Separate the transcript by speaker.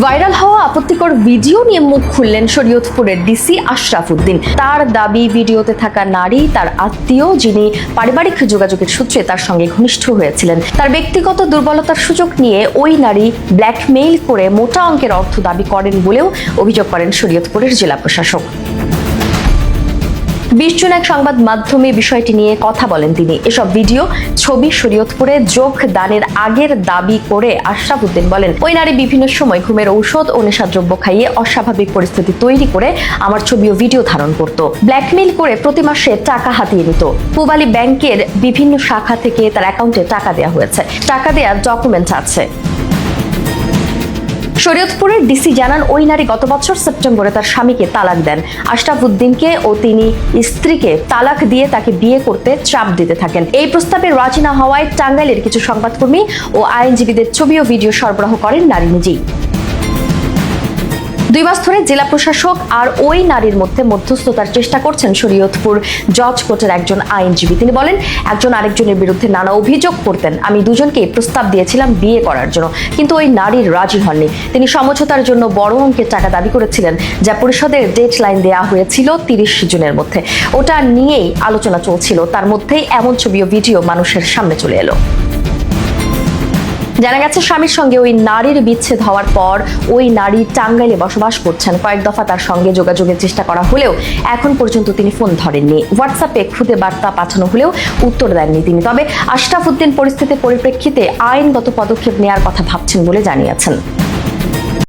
Speaker 1: Viral হওয়া আপত্তিকর video নিয়ে মুখ খুললেন শরীয়তপুরের ডিসি আশরাফ উদ্দিন। তার দাবি, ভিডিওতে থাকা নারী তার আত্মীয়, যিনি পারিবারিক যোগাযোগের সূত্রে তার সঙ্গে ঘনিষ্ঠ হয়েছিলেন। তার ব্যক্তিগত দুর্বলতার সুযোগ নিয়ে ওই নারী ব্ল্যাকমেইল করে মোটা অঙ্কের অর্থ দাবি করেন বলেও অভিযোগ করেন শরীয়তপুরের জেলা প্রশাসক। 20 জুন এক সংবাদ মাধ্যমে বিষয়টি নিয়ে কথা বলেন তিনি। এসব ভিডিও, ছবি শরীয়তপুরে যোগ দানের আগের দাবি করে আশরাফ উদ্দিন বলেন, ওই নারী বিভিন্ন সময় ঘুমের ঔষধ ও নেশাদ্রব্য খাইয়ে অস্বাভাবিক পরিস্থিতি তৈরি করে আমার ছবি ও ভিডিও ধারণ করত। ব্ল্যাকমেইল করে প্রতি মাসে টাকা হাতিয়ে নিত। পূবালী ব্যাংকের বিভিন্ন শাখা থেকে তার অ্যাকাউন্টে টাকা দেওয়া হয়েছে। টাকা দেওয়ার ডকুমেন্ট আছে। শরীয়তপুরের ডিসি জানান, ওই নারী গত বছর সেপ্টেম্বরে তার স্বামীকে তালাক দেন। আশরাফ উদ্দিনকে ও তিনি স্ত্রীকে তালাক দিয়ে তাকে বিয়ে করতে চাপ দিতে থাকেন। এই প্রস্তাবে রাজি না হওয়ায় টাঙ্গাইলের কিছু সংবাদকর্মী ও আইনজীবীদের ছবি ও ভিডিও সরবরাহ করেন নারী নিজেই। 2 মাস ধরে জেলা প্রশাসক আর ওই নারীর মধ্যে মধ্যস্থতার চেষ্টা করছেন শরীয়তপুর জজ কোর্টের একজন আইনজীবী। তিনি বলেন, একজন আরেকজনের বিরুদ্ধে নানা অভিযোগ করতেন। আমি দুজনকে প্রস্তাব দিয়েছিলাম বিয়ে করার জন্য, কিন্তু ওই নারীর রাজি হননি। তিনি সমঝোতার জন্য বড় অঙ্কের টাকা দাবি করেছিলেন, যা পরিষদের ডেডলাইন দেওয়া হয়েছিল 30 জুনের মধ্যে। ওটা নিয়েই আলোচনা চলছিল। তার মধ্যেই এমন ছবি ও ভিডিও মানুষের সামনে চলে এলো। জানা গেছে, স্বামীর সঙ্গে ওই নারীর বিচ্ছেদ হওয়ার পর ওই নারী টাঙ্গাইলে বসবাস করছেন। কয়েক দফা তার সঙ্গে যোগাযোগের চেষ্টা করা হলেও এখন পর্যন্ত তিনি ফোন ধরেননি। হোয়াটসঅ্যাপে খুদে বার্তা পাঠানো হলেও উত্তর দেননি তিনি। তবে আশরাফ উদ্দিন পরিস্থিতির পরিপ্রেক্ষিতে আইনগত পদক্ষেপ নেওয়ার কথা ভাবছেন বলে জানিয়েছেন।